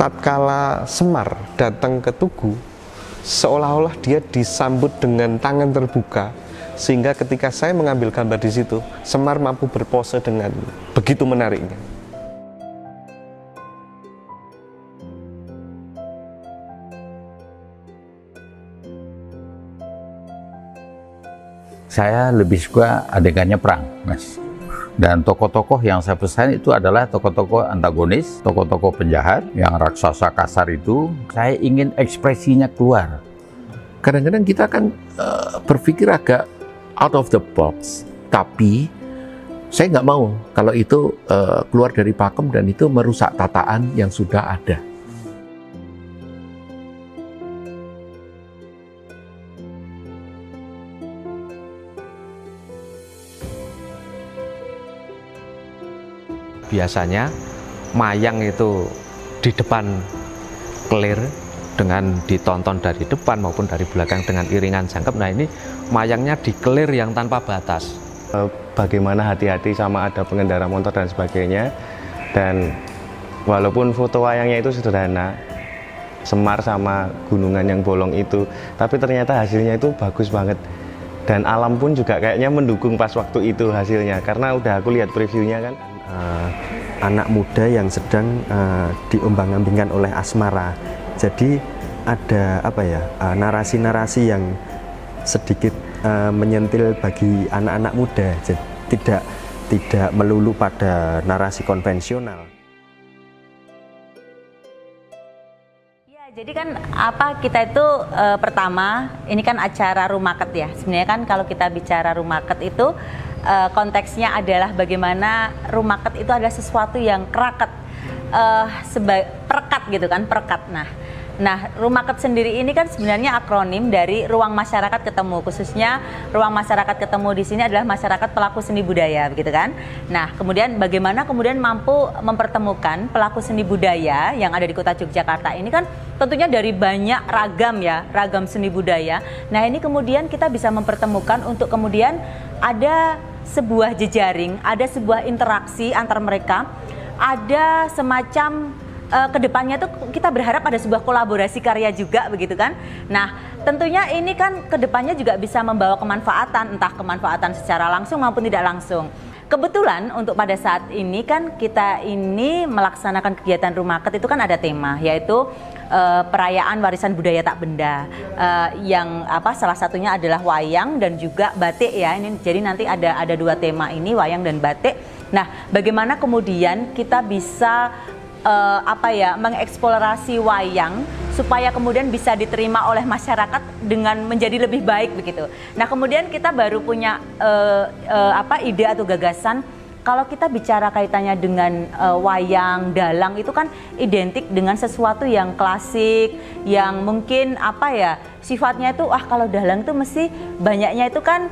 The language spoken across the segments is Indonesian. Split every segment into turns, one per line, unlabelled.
tatkala Semar datang ke Tugu, seolah-olah dia disambut dengan tangan terbuka, sehingga ketika saya mengambil gambar di situ, Semar mampu berpose dengan begitu menariknya.
Saya lebih suka adegannya perang, Mas. Dan tokoh-tokoh yang saya pesan itu adalah tokoh-tokoh antagonis, tokoh-tokoh penjahat yang raksasa kasar itu. Saya ingin ekspresinya keluar. Kadang-kadang kita kan berpikir agak out of the box, tapi saya nggak mau kalau itu keluar dari pakem dan itu merusak tataan yang sudah ada.
Biasanya mayang itu di depan clear dengan ditonton dari depan maupun dari belakang dengan iringan jangkep. Nah, ini mayangnya di clear yang tanpa batas.
Bagaimana hati-hati sama ada pengendara motor dan sebagainya. Dan walaupun foto wayangnya itu sederhana, Semar sama gunungan yang bolong itu, tapi ternyata hasilnya itu bagus banget. Dan alam pun juga kayaknya mendukung pas waktu itu hasilnya, karena udah aku lihat previewnya kan.
Anak muda yang sedang diombang-ambingkan oleh asmara. Jadi ada apa ya, narasi-narasi yang sedikit menyentil bagi anak-anak muda. Jadi tidak melulu pada narasi konvensional.
Ya, jadi kan kita itu pertama ini kan acara Rumaket ya. Sebenarnya kan kalau kita bicara Rumaket itu konteksnya adalah bagaimana Rumaket itu adalah sesuatu yang keraket, perekat gitu kan, perekat. Nah, Rumaket sendiri ini kan sebenarnya akronim dari Ruang Masyarakat Ketemu, khususnya Ruang Masyarakat Ketemu di sini adalah masyarakat pelaku seni budaya, begitu kan? Nah, kemudian bagaimana kemudian mampu mempertemukan pelaku seni budaya yang ada di Kota Yogyakarta ini kan tentunya dari banyak ragam seni budaya. Nah, ini kemudian kita bisa mempertemukan untuk kemudian ada sebuah jejaring, ada sebuah interaksi antar mereka, ada semacam kedepannya tuh kita berharap ada sebuah kolaborasi karya juga, begitu kan. Nah, tentunya ini kan kedepannya juga bisa membawa kemanfaatan, entah kemanfaatan secara langsung maupun tidak langsung. Kebetulan untuk pada saat ini kan kita ini melaksanakan kegiatan Rumaket itu kan ada tema, yaitu perayaan warisan budaya tak benda, yang salah satunya adalah wayang dan juga batik ya. Ini jadi nanti ada dua tema ini, wayang dan batik. Nah, bagaimana kemudian kita bisa mengeksplorasi wayang supaya kemudian bisa diterima oleh masyarakat dengan menjadi lebih baik begitu. Nah, kemudian kita baru punya ide atau gagasan. Kalau kita bicara kaitannya dengan wayang, dalang itu kan identik dengan sesuatu yang klasik, yang mungkin sifatnya itu kalau dalang itu mesti banyaknya itu kan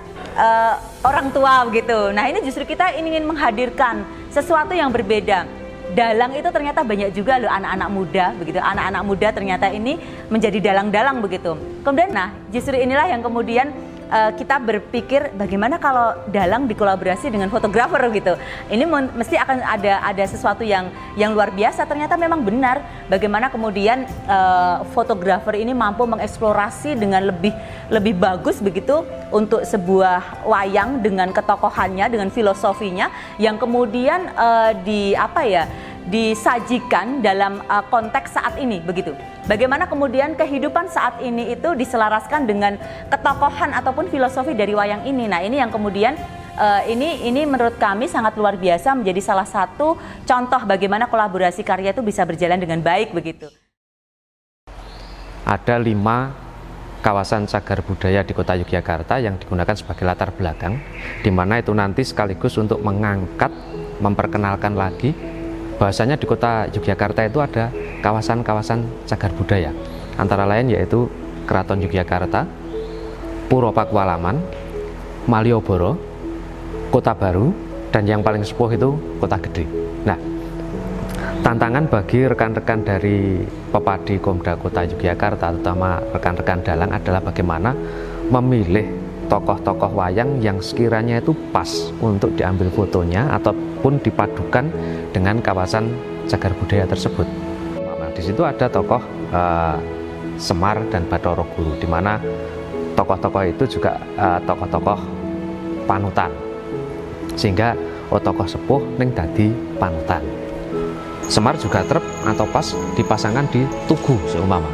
orang tua begitu. Nah, ini justru kita ingin menghadirkan sesuatu yang berbeda. Dalang itu ternyata banyak juga loh anak-anak muda begitu. Anak-anak muda ternyata ini menjadi dalang-dalang begitu. Kemudian justru inilah yang kemudian kita berpikir bagaimana kalau dalang dikolaborasi dengan fotografer gitu. Ini mesti akan ada sesuatu yang luar biasa. Ternyata memang benar bagaimana kemudian fotografer ini mampu mengeksplorasi dengan lebih bagus begitu untuk sebuah wayang dengan ketokohannya, dengan filosofinya yang kemudian disajikan dalam konteks saat ini begitu. Bagaimana kemudian kehidupan saat ini itu diselaraskan dengan ketokohan ataupun filosofi dari wayang ini. Nah, ini yang kemudian ini menurut kami sangat luar biasa, menjadi salah satu contoh bagaimana kolaborasi karya itu bisa berjalan dengan baik begitu.
Ada 5 kawasan cagar budaya di Kota Yogyakarta yang digunakan sebagai latar belakang, di mana itu nanti sekaligus untuk mengangkat, memperkenalkan lagi bahwasanya di Kota Yogyakarta itu ada kawasan-kawasan cagar budaya, antara lain yaitu Keraton Yogyakarta, Puro Pakualaman, Malioboro, Kota Baru, dan yang paling sepuh itu Kota Gede. Nah, tantangan bagi rekan-rekan dari Pepadi Komda Kota Yogyakarta, terutama rekan-rekan dalang, adalah bagaimana memilih tokoh-tokoh wayang yang sekiranya itu pas untuk diambil fotonya ataupun dipadukan dengan kawasan cagar budaya tersebut. di situ ada tokoh Semar dan Bathara Guru, di mana tokoh-tokoh itu juga tokoh-tokoh panutan, sehingga tokoh sepuh ning dadi panutan. Semar juga trep atau pas dipasangkan di tugu seumpama.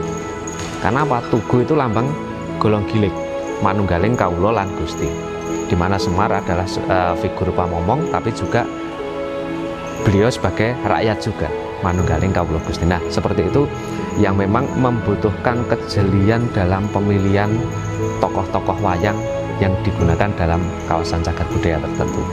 Karena apa? Tugu itu lambang golong gilik, manunggaling kawula lan Gusti. Di mana Semar adalah figur pamomong, tapi juga beliau sebagai rakyat juga, manunggaling kawula Gusti. Nah, seperti itu yang memang membutuhkan kejelian dalam pemilihan tokoh-tokoh wayang yang digunakan dalam kawasan cagar budaya tertentu.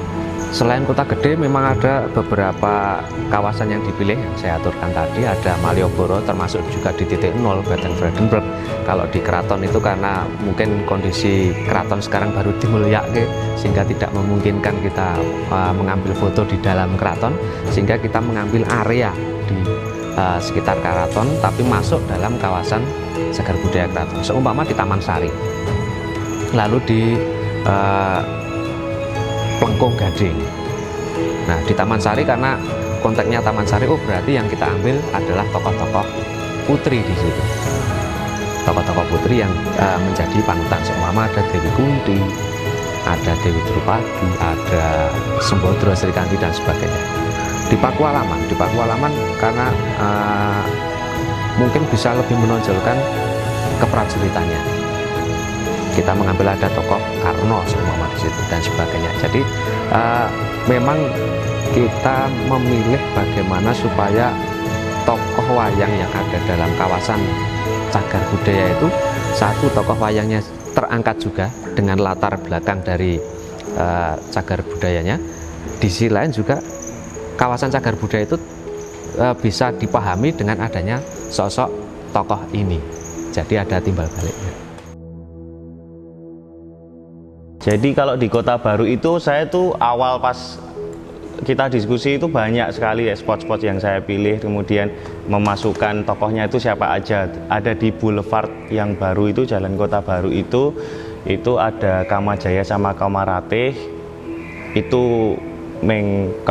Selain Kota Gede, memang ada beberapa kawasan yang dipilih yang saya aturkan tadi. Ada Malioboro, termasuk juga di titik 0 Bergen-Vredenburg. Kalau di keraton itu karena mungkin kondisi keraton sekarang baru dimulyake, sehingga tidak memungkinkan kita mengambil foto di dalam keraton, sehingga kita mengambil area di sekitar keraton, tapi masuk dalam kawasan cagar budaya keraton. Seumpama di Taman Sari, lalu di Plengkung Gading. Nah, di Taman Sari karena konteksnya Taman Sari, berarti yang kita ambil adalah tokoh-tokoh putri di situ. Tokoh-tokoh putri yang menjadi panutan. Seumpama ada Dewi Kunti, ada Dewi Drupadi, ada Sembodra, Srikandi dan sebagainya. Di Pakualaman karena mungkin bisa lebih menonjolkan keprajuritannya. Kita mengambil ada tokoh Karno seumpama di situ dan sebagainya. Jadi memang kita memilih bagaimana supaya tokoh wayang yang ada dalam kawasan cagar budaya itu, satu, tokoh wayangnya terangkat juga dengan latar belakang dari cagar budayanya. Di sisi lain juga kawasan cagar budaya itu bisa dipahami dengan adanya sosok tokoh ini. Jadi ada timbal baliknya.
Jadi kalau di Kota Baru itu saya tuh awal pas kita diskusi itu banyak sekali ya spot-spot yang saya pilih, kemudian memasukkan tokohnya itu siapa aja. Ada di Boulevard yang baru itu, Jalan Kota Baru itu ada Kamajaya sama Kamaratih. Itu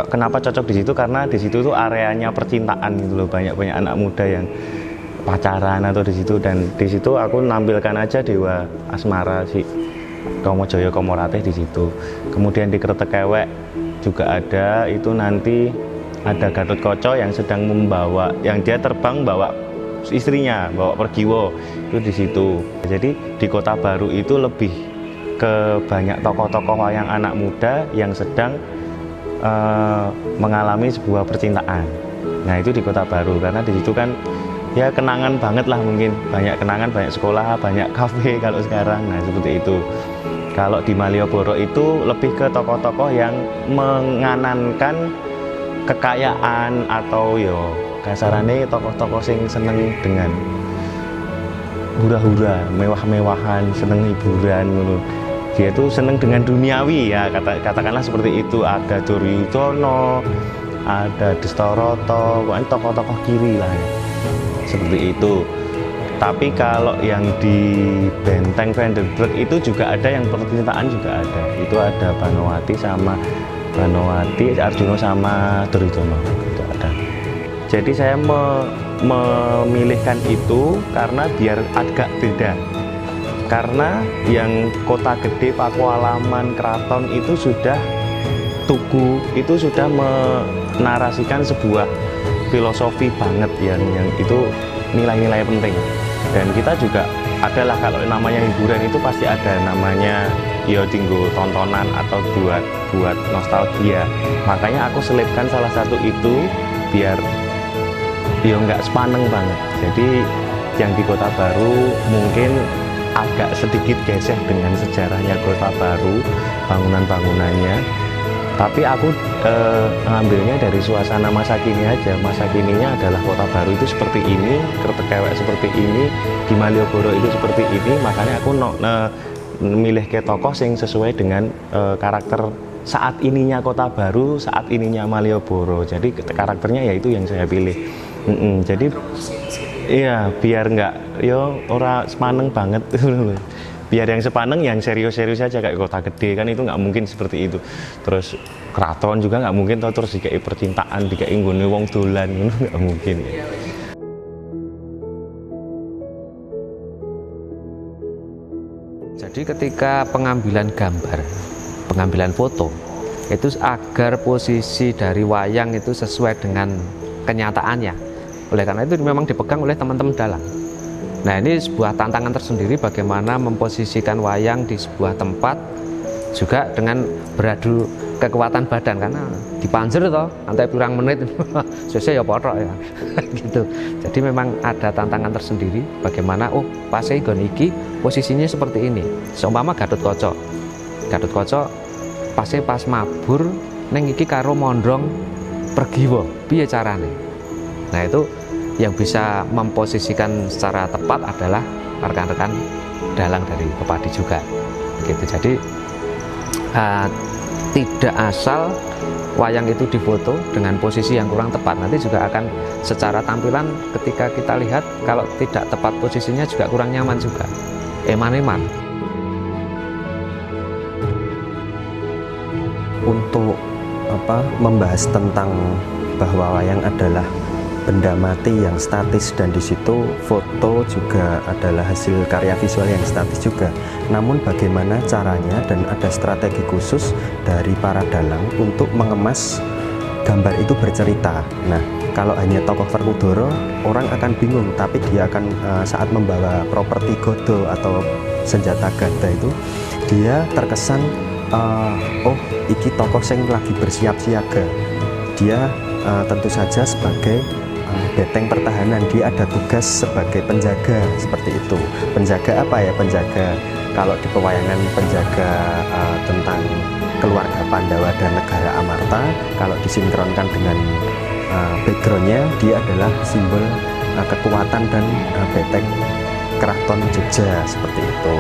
kenapa cocok di situ, karena di situ tuh areanya percintaan gitu loh, banyak anak muda yang pacaran atau di situ, dan di situ aku nampilkan aja Dewa Asmara sih. Kamajaya Kamaratih di situ. Kemudian di Kretekewek juga ada, itu nanti ada Gatotkaca yang sedang yang dia terbang bawa istrinya, bawa Pergiwo, itu di situ. Jadi di Kota Baru itu lebih ke banyak tokoh-tokoh wayang anak muda yang sedang mengalami sebuah percintaan. Nah, itu di Kota Baru karena di situ kan ya kenangan banget lah, mungkin banyak kenangan, banyak sekolah, banyak kafe kalau sekarang. Nah, seperti itu. Kalau di Malioboro itu lebih ke tokoh-tokoh yang menganankan kekayaan atau yo kasarannya tokoh-tokoh sing seneng dengan hura-hura, mewah-mewahan, seneng hiburan gitu. Dia tuh seneng dengan duniawi ya, katakanlah seperti itu. Ada Duryudono, ada Destoroto, pokoknya tokoh-tokoh kiri lah ya. Seperti itu. Tapi kalau yang di Benteng Vredenburg itu juga ada yang percintaan juga ada. Itu ada Banowati, Arjuna sama Duryudono itu ada. Jadi saya memilihkan itu karena biar agak beda. Karena yang Kota Gede, Pakualaman, Keraton itu sudah tugu, itu sudah menarasikan sebuah filosofi banget yang itu nilai-nilai penting. Dan kita juga adalah, kalau namanya hiburan itu pasti ada namanya ya tinggal tontonan atau buat nostalgia. Makanya aku selipkan salah satu itu biar ya nggak sepaneng banget. Jadi yang di Kota Baru mungkin agak sedikit geseh dengan sejarahnya Kota Baru, bangunan-bangunannya. Tapi aku ngambilnya dari suasana masa kini aja. Masa kininya adalah Kota Baru itu seperti ini, Kretekewek seperti ini, di Malioboro itu seperti ini. Makanya aku milih ke tokoh yang sesuai dengan karakter saat ininya Kota Baru, saat ininya Malioboro. Jadi karakternya ya itu yang saya pilih. Jadi iya, biar nggak ora sepaneng banget. Biar yang sepaneng yang serius-serius aja, kayak Kota Gede kan itu nggak mungkin seperti itu. Terus keraton juga nggak mungkin terus dikai percintaan, dikai nggone wong dolan, nggak mungkin.
Jadi ketika pengambilan gambar, pengambilan foto, itu agar posisi dari wayang itu sesuai dengan kenyataannya. Oleh karena itu memang dipegang oleh teman-teman dalang. Nah, ini sebuah tantangan tersendiri bagaimana memposisikan wayang di sebuah tempat juga dengan beradu kekuatan badan, karena dipanjer toh nanti kurang menit selesai ya potok ya gitu. Jadi memang ada tantangan tersendiri bagaimana pas nggon iki posisinya seperti ini. Seumpama Gatot Kaca pas mabur neng iki karo mondrong pergiwa, piye carane? Nah, itu yang bisa memposisikan secara tepat adalah rekan-rekan dalang dari Pepadi juga begitu. Jadi tidak asal wayang itu difoto dengan posisi yang kurang tepat, nanti juga akan secara tampilan ketika kita lihat kalau tidak tepat posisinya juga kurang nyaman juga, eman-eman.
Untuk membahas tentang bahwa wayang adalah benda mati yang statis, dan di situ foto juga adalah hasil karya visual yang statis juga. Namun bagaimana caranya, dan ada strategi khusus dari para dalang untuk mengemas gambar itu bercerita. Nah, kalau hanya tokoh Werkudara orang akan bingung, tapi dia akan saat membawa properti Godo atau senjata gada itu dia terkesan iki tokoh sing lagi bersiap siaga. Dia tentu saja sebagai beteng pertahanan, dia ada tugas sebagai penjaga seperti itu. Penjaga apa ya? Penjaga, kalau di pewayangan penjaga tentang keluarga Pandawa dan negara Amarta. Kalau disinkronkan dengan backgroundnya, dia adalah simbol kekuatan dan beteng Keraton Jogja seperti itu.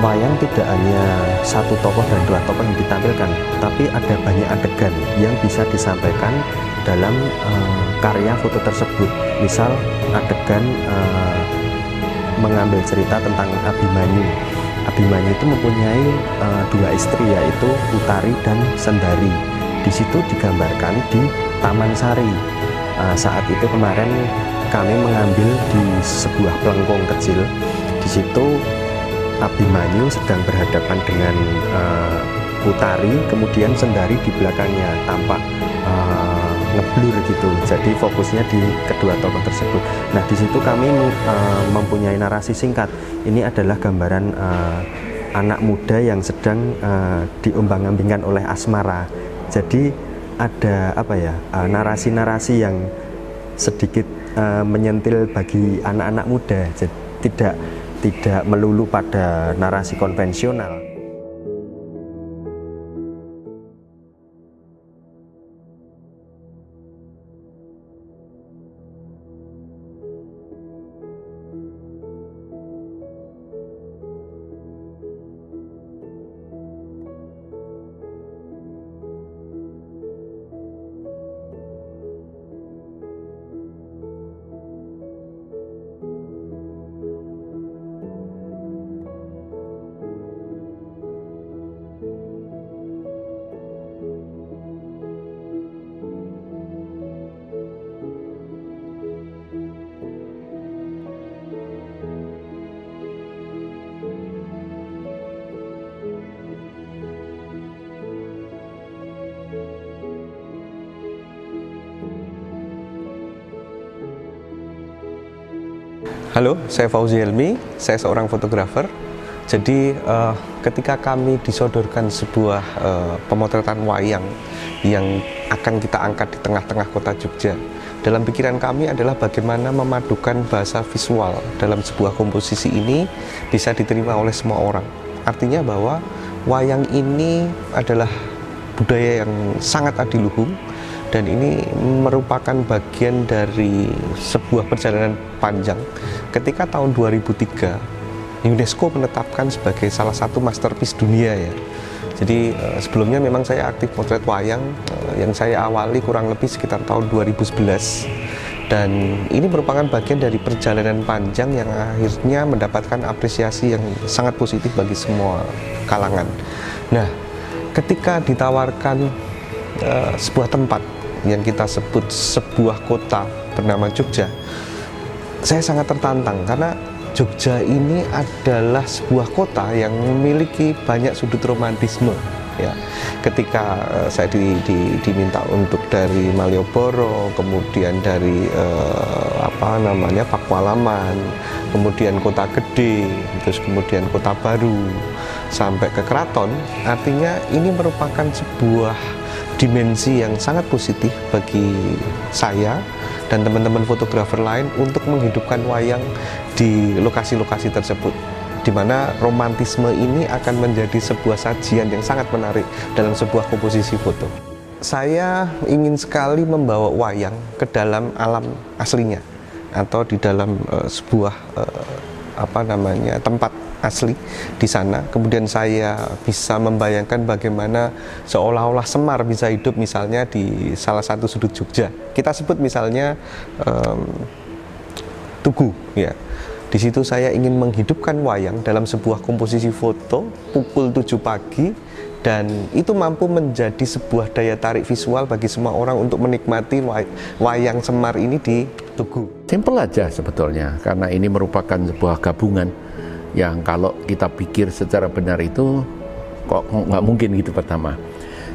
Wayang tidak hanya satu tokoh dan dua tokoh yang ditampilkan, tapi ada banyak adegan yang bisa disampaikan dalam karya foto tersebut. Misal adegan mengambil cerita tentang Abimanyu. Abimanyu itu mempunyai dua istri, yaitu Utari dan Sendari. Di situ digambarkan di Taman Sari. Saat itu kemarin kami mengambil di sebuah pelengkung kecil. Di situ Abimanyu sedang berhadapan dengan Utari, kemudian Sendari di belakangnya tampak ngeblur gitu. Jadi fokusnya di kedua tokoh tersebut. Nah, di situ kami mempunyai narasi singkat. Ini adalah gambaran anak muda yang sedang diombang-ambingkan oleh asmara. Jadi ada narasi-narasi yang sedikit menyentil bagi anak-anak muda. Jadi tidak melulu pada narasi konvensional.
Halo, saya Fauzi Helmi, saya seorang fotografer. Jadi ketika kami disodorkan sebuah pemotretan wayang yang akan kita angkat di tengah-tengah kota Jogja, dalam pikiran kami adalah bagaimana memadukan bahasa visual dalam sebuah komposisi ini bisa diterima oleh semua orang. Artinya bahwa wayang ini adalah budaya yang sangat adiluhung, dan ini merupakan bagian dari sebuah perjalanan panjang. Ketika tahun 2003 UNESCO menetapkan sebagai salah satu masterpiece dunia ya. Jadi sebelumnya memang saya aktif potret wayang yang saya awali kurang lebih sekitar tahun 2011, dan ini merupakan bagian dari perjalanan panjang yang akhirnya mendapatkan apresiasi yang sangat positif bagi semua kalangan. Nah, ketika ditawarkan sebuah tempat yang kita sebut sebuah kota bernama Jogja, saya sangat tertantang karena Jogja ini adalah sebuah kota yang memiliki banyak sudut romantisme. Ya, ketika saya diminta untuk dari Malioboro, kemudian dari Pakualaman, kemudian Kota Gede, terus kemudian Kota Baru, sampai ke Keraton, artinya ini merupakan sebuah dimensi yang sangat positif bagi saya dan teman-teman fotografer lain untuk menghidupkan wayang di lokasi-lokasi tersebut, di mana romantisme ini akan menjadi sebuah sajian yang sangat menarik dalam sebuah komposisi foto. Saya ingin sekali membawa wayang ke dalam alam aslinya, atau di dalam sebuah tempat asli di sana. Kemudian saya bisa membayangkan bagaimana seolah-olah Semar bisa hidup misalnya di salah satu sudut Jogja. Kita sebut misalnya Tugu, ya. Di situ saya ingin menghidupkan wayang dalam sebuah komposisi foto pukul 7 pagi, dan itu mampu menjadi sebuah daya tarik visual bagi semua orang untuk menikmati wayang Semar ini di Tugu.
Simpel aja sebetulnya, karena ini merupakan sebuah gabungan yang kalau kita pikir secara benar itu kok nggak mungkin gitu pertama.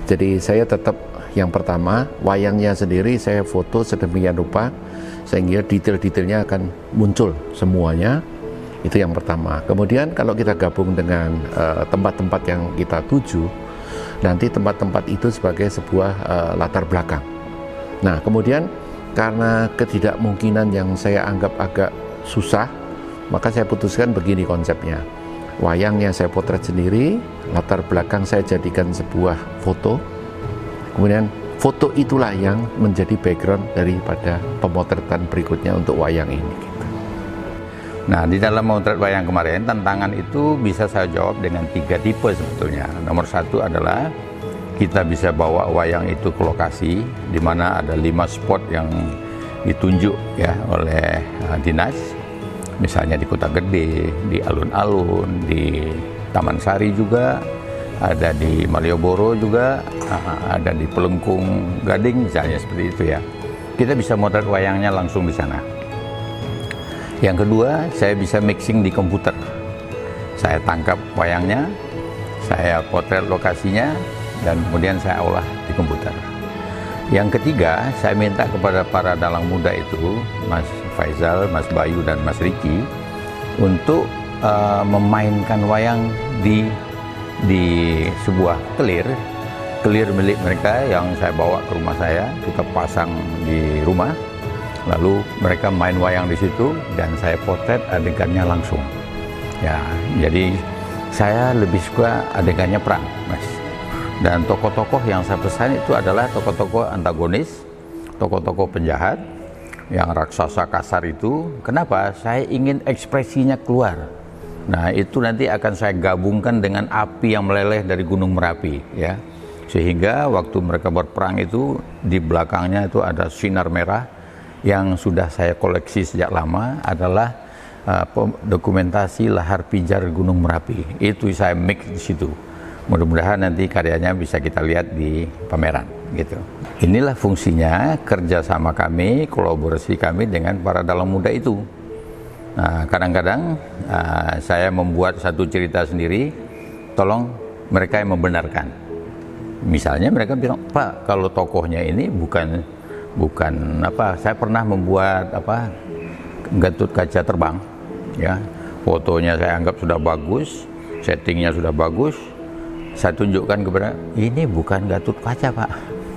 Jadi saya tetap yang pertama, wayangnya sendiri saya foto sedemikian rupa sehingga detail-detailnya akan muncul semuanya. Itu yang pertama. Kemudian kalau kita gabung dengan tempat-tempat yang kita tuju, nanti tempat-tempat itu sebagai sebuah latar belakang. Nah, kemudian karena ketidakmungkinan yang saya anggap agak susah, maka saya putuskan begini konsepnya. Wayangnya saya potret sendiri, latar belakang saya jadikan sebuah foto, kemudian foto itulah yang menjadi background daripada pemotretan berikutnya untuk wayang ini.
Nah, di dalam memotret wayang kemarin, tantangan itu bisa saya jawab dengan 3 tipe sebetulnya. Nomor 1 adalah kita bisa bawa wayang itu ke lokasi, di mana ada 5 spot yang ditunjuk ya oleh dinas. Misalnya di Kota Gede, di alun-alun, di Taman Sari juga, ada di Malioboro juga, ada di Pelengkung Gading misalnya, seperti itu ya. Kita bisa motret wayangnya langsung di sana. Yang kedua, saya bisa mixing di komputer. Saya tangkap wayangnya, saya potret lokasinya, dan kemudian saya olah di komputer. Yang ketiga, saya minta kepada para dalang muda itu, Mas Faisal, Mas Bayu, dan Mas Riki, untuk memainkan wayang di sebuah kelir milik mereka yang saya bawa ke rumah saya, kita pasang di rumah, lalu mereka main wayang di situ dan saya potret adegannya langsung. Ya, jadi saya lebih suka adegannya perang, Mas. Dan tokoh-tokoh yang saya pesan itu adalah tokoh-tokoh antagonis, tokoh-tokoh penjahat, yang raksasa kasar itu. Kenapa? Saya ingin ekspresinya keluar. Nah, itu nanti akan saya gabungkan dengan api yang meleleh dari Gunung Merapi, ya. Sehingga waktu mereka berperang itu, di belakangnya itu ada sinar merah yang sudah saya koleksi sejak lama, adalah dokumentasi lahar pijar Gunung Merapi. Itu saya mix di situ. Mudah-mudahan nanti karyanya bisa kita lihat di pameran, gitu. Inilah fungsinya kerjasama kami, kolaborasi kami dengan para dalang muda itu. Nah, kadang-kadang saya membuat satu cerita sendiri, tolong mereka yang membenarkan. Misalnya mereka bilang, Pak, kalau tokohnya ini bukan saya pernah membuat Gatot Kaca Terbang, ya, fotonya saya anggap sudah bagus, settingnya sudah bagus. Saya tunjukkan kepada, ini bukan Gatot Kaca, Pak,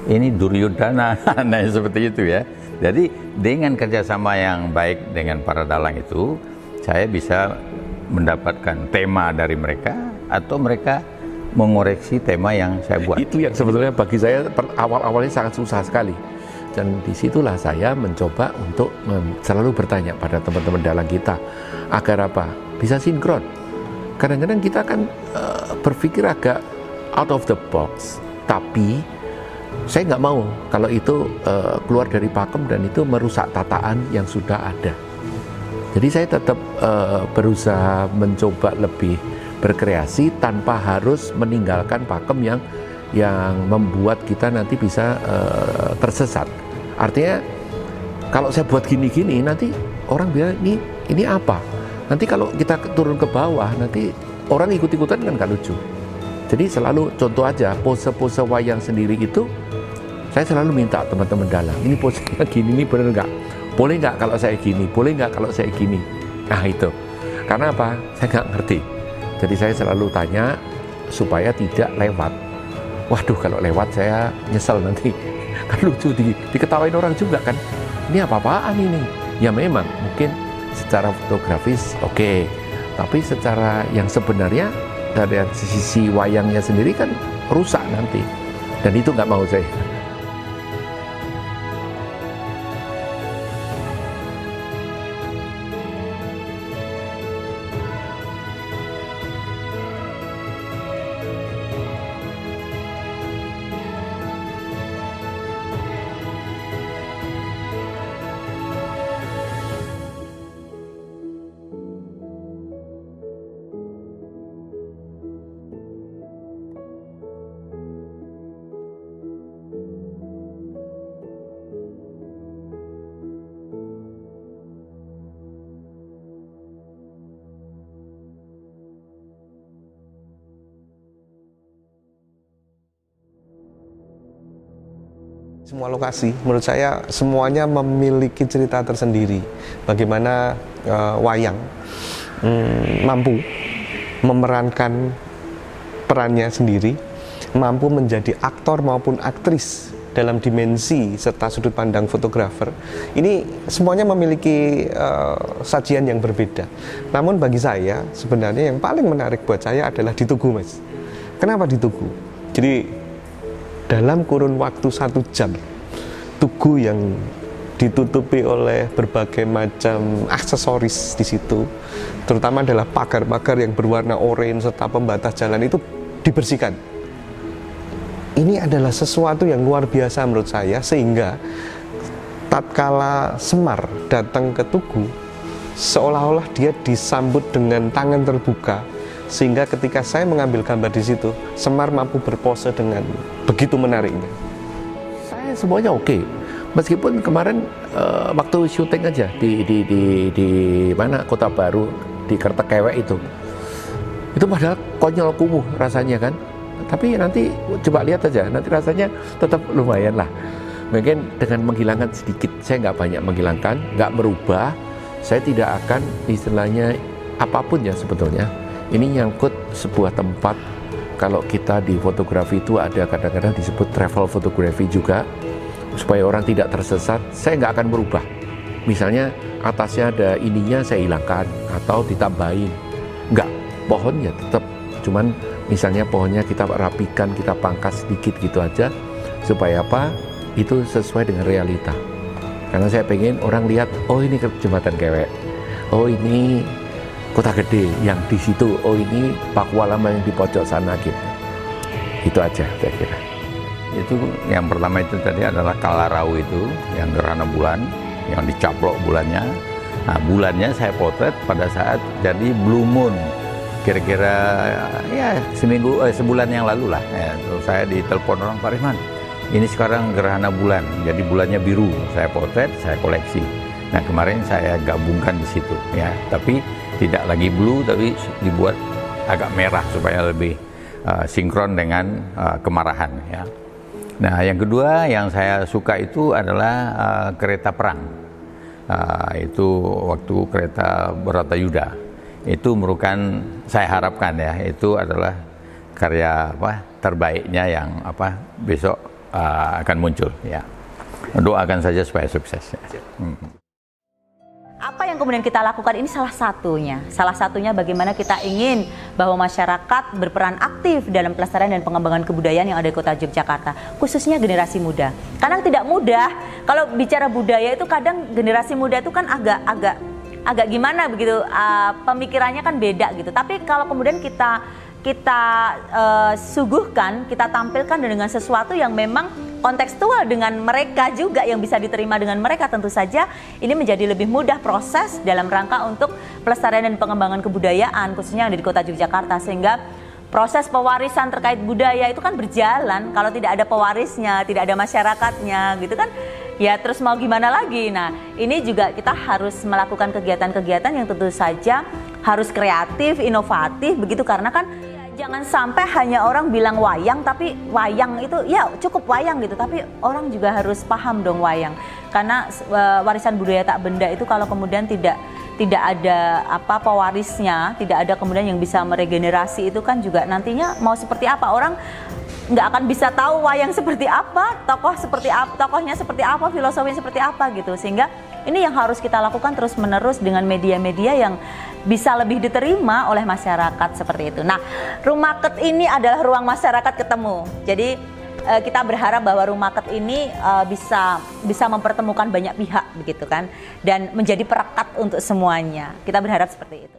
ini Duryodhana. Nah, seperti itu ya. Jadi dengan kerjasama yang baik dengan para dalang itu, saya bisa mendapatkan tema dari mereka, atau mereka mengoreksi tema yang saya buat.
Itu yang sebetulnya bagi saya awal-awalnya sangat susah sekali. Dan disitulah saya mencoba untuk selalu bertanya pada teman-teman dalang kita, agar apa? Bisa sinkron. Kadang-kadang kita kan berpikir agak out of the box, tapi saya nggak mau kalau itu keluar dari pakem dan itu merusak tataan yang sudah ada. Jadi saya tetap berusaha mencoba lebih berkreasi tanpa harus meninggalkan pakem yang membuat kita nanti bisa tersesat. Artinya kalau saya buat gini-gini, nanti orang bilang ini apa? Nanti kalau kita turun ke bawah, nanti orang ikut-ikutan kan nggak lucu. Jadi selalu contoh aja, pose-pose wayang sendiri itu, saya selalu minta teman-teman dalang, ini posenya gini, ini bener nggak? Boleh nggak kalau saya gini? Boleh nggak kalau saya gini? Nah itu, karena apa? Saya nggak ngerti. Jadi saya selalu tanya supaya tidak lewat. Waduh, kalau lewat saya nyesel nanti. Kan lucu, diketawain orang juga kan. Ini apa-apaan ini? Ya memang, mungkin secara fotografis oke. Tapi secara yang sebenarnya dari sisi wayangnya sendiri kan rusak nanti. Dan itu nggak mau saya.
Semua lokasi, menurut saya semuanya memiliki cerita tersendiri. Bagaimana wayang mampu memerankan perannya sendiri, mampu menjadi aktor maupun aktris dalam dimensi serta sudut pandang fotografer. Ini semuanya memiliki sajian yang berbeda. Namun bagi saya sebenarnya yang paling menarik buat saya adalah di Tugu, Mas. Kenapa di Tugu? Jadi dalam kurun waktu 1 jam, Tugu yang ditutupi oleh berbagai macam aksesoris di situ, terutama adalah pagar-pagar yang berwarna oranye serta pembatas jalan itu dibersihkan. Ini adalah sesuatu yang luar biasa menurut saya, sehingga tatkala Semar datang ke Tugu, seolah-olah dia disambut dengan tangan terbuka. Sehingga ketika saya mengambil gambar di situ, Semar mampu berpose dengan begitu menariknya. Saya semuanya oke. Meskipun kemarin waktu syuting aja di mana Kota Baru, di Kertekewek itu padahal konyol kumuh rasanya kan. Tapi nanti coba lihat aja, nanti rasanya tetap lumayan lah. Mungkin dengan menghilangkan sedikit, saya nggak banyak menghilangkan, nggak merubah. Saya tidak akan istilahnya apapun ya sebetulnya. Ini nyangkut sebuah tempat, kalau kita di fotografi itu ada kadang-kadang disebut travel photography juga, supaya orang tidak tersesat, saya nggak akan berubah. Misalnya atasnya ada ininya saya hilangkan atau ditambahin. Nggak, pohonnya tetap, cuman misalnya pohonnya kita rapikan, kita pangkas sedikit gitu aja, supaya apa? Itu sesuai dengan realita. Karena saya pengen orang lihat, oh ini Jembatan Kewek, oh ini Kota Gede yang di situ, oh ini Pakualaman yang di pojok sana gitu. Itu aja saya kira.
Itu yang pertama itu tadi adalah Kalarau itu, yang gerhana bulan, yang dicaplok bulannya. Nah, bulannya saya potret pada saat jadi blue moon. Kira-kira ya sebulan yang lalu lah. Ya, terus saya ditelepon orang, Pak Rihman, ini sekarang gerhana bulan, jadi bulannya biru. Saya potret, saya koleksi. Nah kemarin saya gabungkan di situ ya, tapi tidak lagi blue, tapi dibuat agak merah supaya lebih sinkron dengan kemarahan ya. Nah yang kedua yang saya suka itu adalah kereta perang. Itu waktu kereta Bharatayuda. Itu merupakan, saya harapkan ya, itu adalah karya terbaiknya yang besok akan muncul ya. Doakan saja supaya sukses ya.
Apa yang kemudian kita lakukan ini salah satunya bagaimana kita ingin bahwa masyarakat berperan aktif dalam pelestarian dan pengembangan kebudayaan yang ada di Kota Yogyakarta, khususnya generasi muda. Kadang tidak mudah kalau bicara budaya itu, kadang generasi muda itu kan agak gimana begitu, pemikirannya kan beda gitu. Tapi kalau kemudian kita suguhkan, kita tampilkan dengan sesuatu yang memang kontekstual dengan mereka juga, yang bisa diterima dengan mereka, tentu saja ini menjadi lebih mudah proses dalam rangka untuk pelestarian dan pengembangan kebudayaan khususnya yang ada di Kota Yogyakarta, sehingga proses pewarisan terkait budaya itu kan berjalan. Kalau tidak ada pewarisnya, tidak ada masyarakatnya gitu kan, Ya terus mau gimana lagi? Nah ini juga kita harus melakukan kegiatan-kegiatan yang tentu saja harus kreatif, inovatif begitu, karena kan jangan sampai hanya orang bilang wayang tapi wayang itu ya cukup wayang gitu, tapi orang juga harus paham dong wayang, karena warisan budaya tak benda itu kalau kemudian tidak ada pewarisnya, tidak ada kemudian yang bisa meregenerasi, itu kan juga nantinya mau seperti apa, orang nggak akan bisa tahu wayang seperti apa, tokohnya seperti apa, filosofinya seperti apa gitu. Sehingga ini yang harus kita lakukan terus menerus dengan media-media yang bisa lebih diterima oleh masyarakat seperti itu. Nah, Rumaket ini adalah ruang masyarakat ketemu. Jadi kita berharap bahwa Rumaket ini bisa mempertemukan banyak pihak begitu kan, dan menjadi perekat untuk semuanya. Kita berharap seperti itu.